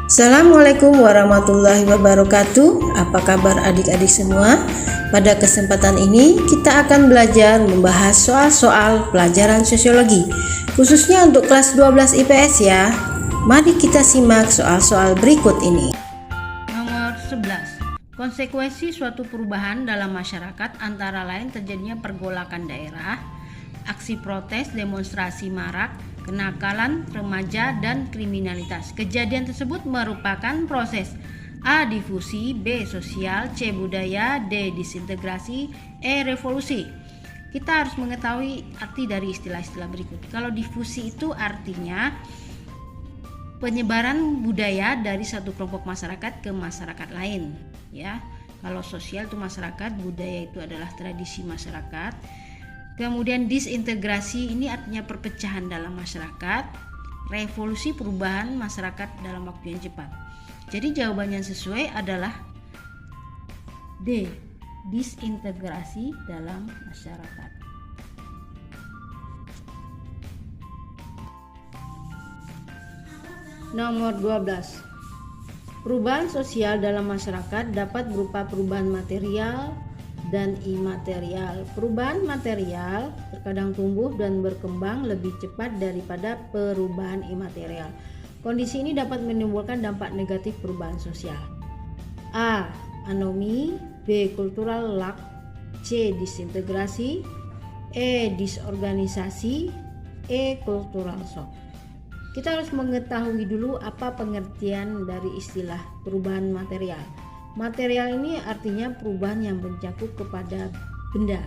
Assalamualaikum warahmatullahi wabarakatuh. Apa kabar adik-adik semua? Pada kesempatan ini kita akan belajar membahas soal-soal pelajaran sosiologi, khususnya untuk kelas 12 IPS ya. Mari kita simak soal-soal berikut ini. Nomor 11. Konsekuensi suatu perubahan dalam masyarakat antara lain terjadinya pergolakan daerah, aksi protes, demonstrasi marak, kenakalan remaja, dan kriminalitas. Kejadian tersebut merupakan proses A. Difusi, B. Sosial, C. Budaya, D. Disintegrasi, E. Revolusi. Kita harus mengetahui arti dari istilah-istilah berikut. Kalau difusi itu artinya penyebaran budaya dari satu kelompok masyarakat ke masyarakat lain, ya. Kalau sosial itu masyarakat, budaya itu adalah tradisi masyarakat. Kemudian disintegrasi ini artinya perpecahan dalam masyarakat, revolusi perubahan masyarakat dalam waktu yang cepat. Jadi jawaban yang sesuai adalah D, disintegrasi dalam masyarakat. Nomor 12. Perubahan sosial dalam masyarakat dapat berupa perubahan material dan imaterial. Perubahan material terkadang tumbuh dan berkembang lebih cepat daripada perubahan imaterial. Kondisi ini dapat menimbulkan dampak negatif perubahan sosial. A. Anomi, B. Cultural lack, C. Disintegrasi, E. Disorganisasi, E. Cultural shock. Kita harus mengetahui dulu apa pengertian dari istilah perubahan material. Material ini artinya perubahan yang mencakup kepada benda,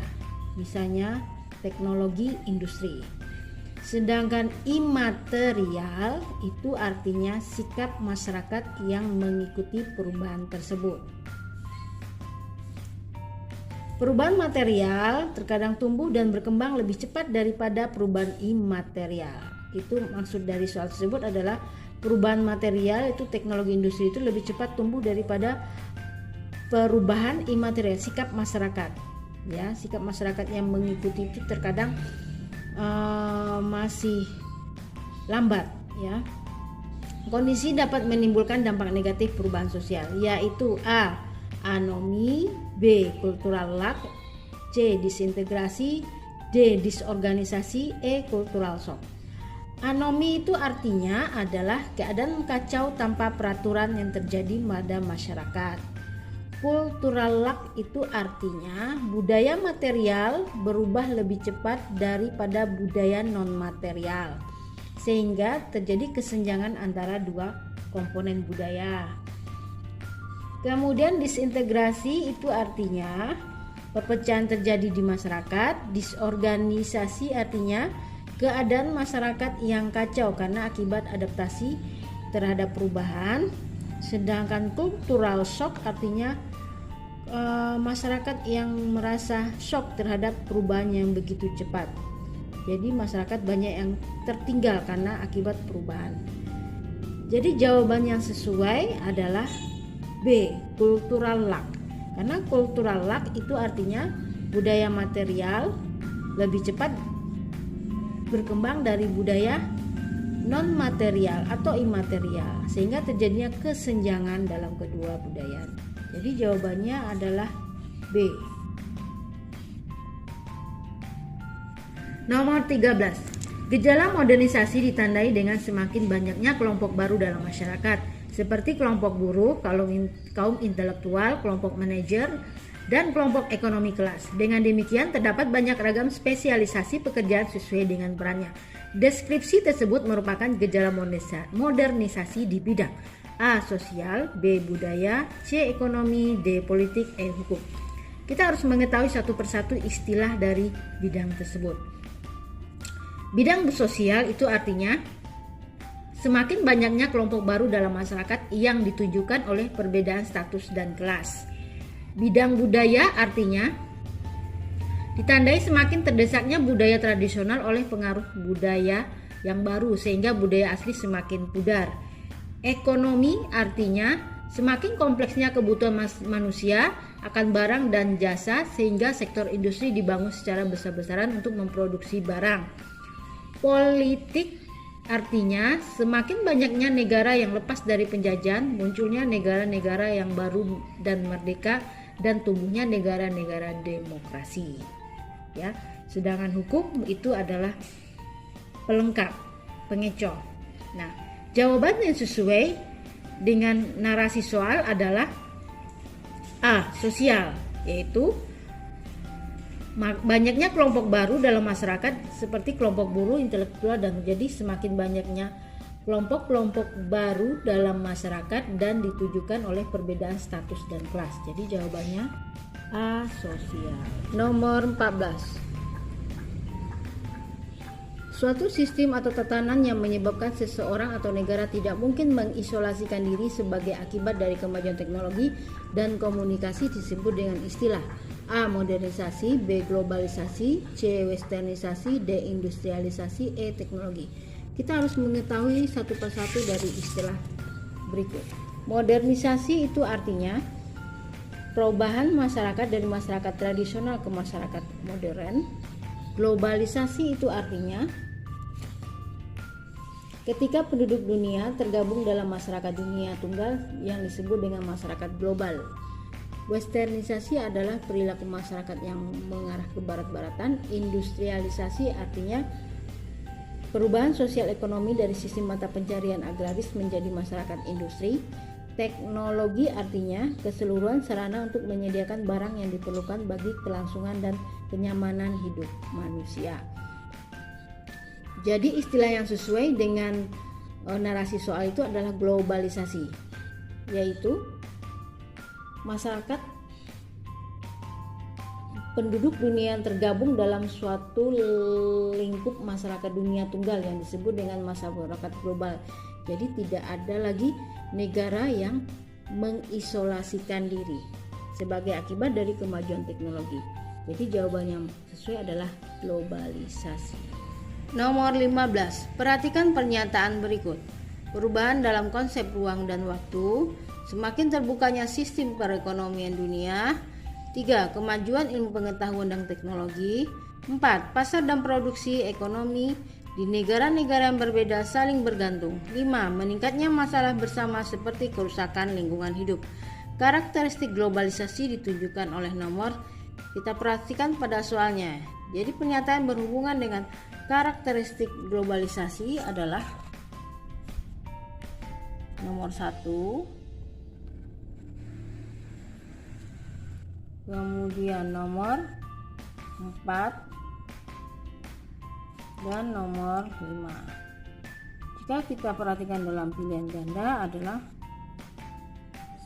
misalnya teknologi, industri. Sedangkan imaterial itu artinya sikap masyarakat yang mengikuti perubahan tersebut. Perubahan material terkadang tumbuh dan berkembang lebih cepat daripada perubahan imaterial. Itu maksud dari soal tersebut adalah perubahan material itu teknologi industri itu lebih cepat tumbuh daripada perubahan imaterial, sikap masyarakat. Ya, sikap masyarakat yang mengikuti itu terkadang masih lambat, ya. Kondisi dapat menimbulkan dampak negatif perubahan sosial, yaitu A. Anomi, B. Cultural lack, C. Disintegrasi, D. Disorganisasi, E. Cultural shock. Anomi itu artinya adalah keadaan kacau tanpa peraturan yang terjadi pada masyarakat. Cultural lack itu artinya budaya material berubah lebih cepat daripada budaya non-material, sehingga terjadi kesenjangan antara dua komponen budaya. Kemudian disintegrasi itu artinya perpecahan terjadi di masyarakat. Disorganisasi artinya keadaan masyarakat yang kacau karena akibat adaptasi terhadap perubahan. Sedangkan cultural shock artinya masyarakat yang merasa shock terhadap perubahan yang begitu cepat. Jadi masyarakat banyak yang tertinggal karena akibat perubahan. Jadi jawaban yang sesuai adalah B, cultural lack. Karena cultural lack itu artinya budaya material lebih cepat berkembang dari budaya non material atau imaterial, sehingga terjadinya kesenjangan dalam kedua budaya. Jadi jawabannya adalah B. Nomor 13. Gejala modernisasi ditandai dengan semakin banyaknya kelompok baru dalam masyarakat, seperti kelompok buruh, kaum intelektual, kelompok manajer, dan kelompok ekonomi kelas. Dengan demikian terdapat banyak ragam spesialisasi pekerjaan sesuai dengan perannya. Deskripsi tersebut merupakan gejala modernisasi di bidang A. Sosial, B. Budaya, C. Ekonomi, D. Politik, E. Hukum. Kita harus mengetahui satu persatu istilah dari bidang tersebut. Bidang sosial itu artinya semakin banyaknya kelompok baru dalam masyarakat yang ditunjukkan oleh perbedaan status dan kelas. Bidang budaya artinya ditandai semakin terdesaknya budaya tradisional oleh pengaruh budaya yang baru sehingga budaya asli semakin pudar. Ekonomi artinya semakin kompleksnya kebutuhan manusia akan barang dan jasa sehingga sektor industri dibangun secara besar-besaran untuk memproduksi barang. Politik Artinya, semakin banyaknya negara yang lepas dari penjajahan, munculnya negara-negara yang baru dan merdeka, dan tumbuhnya negara-negara demokrasi. Ya, sedangkan hukum itu adalah pelengkap, pengecoh. Nah, jawaban yang sesuai dengan narasi soal adalah A. Sosial, yaitu banyaknya kelompok baru dalam masyarakat seperti kelompok buruh, intelektual, dan jadi semakin banyaknya kelompok-kelompok baru dalam masyarakat dan ditujukan oleh perbedaan status dan kelas. Jadi jawabannya A. Sosial. Nomor 14. Suatu sistem atau tatanan yang menyebabkan seseorang atau negara tidak mungkin mengisolasikan diri sebagai akibat dari kemajuan teknologi dan komunikasi disebut dengan istilah A. Modernisasi, B. Globalisasi, C. Westernisasi, D. Industrialisasi, E. Teknologi. Kita harus mengetahui satu persatu dari istilah berikut. Modernisasi itu artinya perubahan masyarakat dari masyarakat tradisional ke masyarakat modern. Globalisasi itu artinya ketika penduduk dunia tergabung dalam masyarakat dunia tunggal yang disebut dengan masyarakat global. Westernisasi adalah perilaku masyarakat yang mengarah ke barat-baratan. Industrialisasi artinya perubahan sosial ekonomi dari sistem mata pencarian agraris menjadi masyarakat industri. Teknologi artinya keseluruhan sarana untuk menyediakan barang yang diperlukan bagi kelangsungan dan kenyamanan hidup manusia. Jadi istilah yang sesuai dengan narasi soal itu adalah globalisasi, yaitu masyarakat penduduk dunia yang tergabung dalam suatu lingkup masyarakat dunia tunggal yang disebut dengan masyarakat global. Jadi tidak ada lagi negara yang mengisolasikan diri sebagai akibat dari kemajuan teknologi. Jadi jawaban yang sesuai adalah globalisasi. Nomor 15. Perhatikan pernyataan berikut. Perubahan dalam konsep ruang dan waktu. Semakin terbukanya sistem perekonomian dunia. 3. Kemajuan ilmu pengetahuan dan teknologi. 4. Pasar dan produksi ekonomi di negara-negara yang berbeda saling bergantung. 5. Meningkatnya masalah bersama seperti kerusakan lingkungan hidup. Karakteristik globalisasi ditunjukkan oleh nomor. Kita perhatikan pada soalnya. Jadi pernyataan berhubungan dengan karakteristik globalisasi adalah nomor 1, kemudian nomor 4 dan nomor 5. Jika kita perhatikan dalam pilihan ganda adalah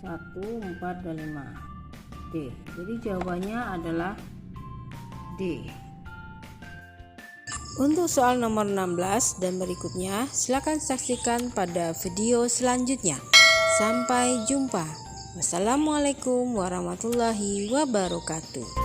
1, 4, dan 5. D. Jadi jawabannya adalah D. Untuk soal nomor 16 dan berikutnya, silakan saksikan pada video selanjutnya. Sampai jumpa. Wassalamualaikum warahmatullahi wabarakatuh.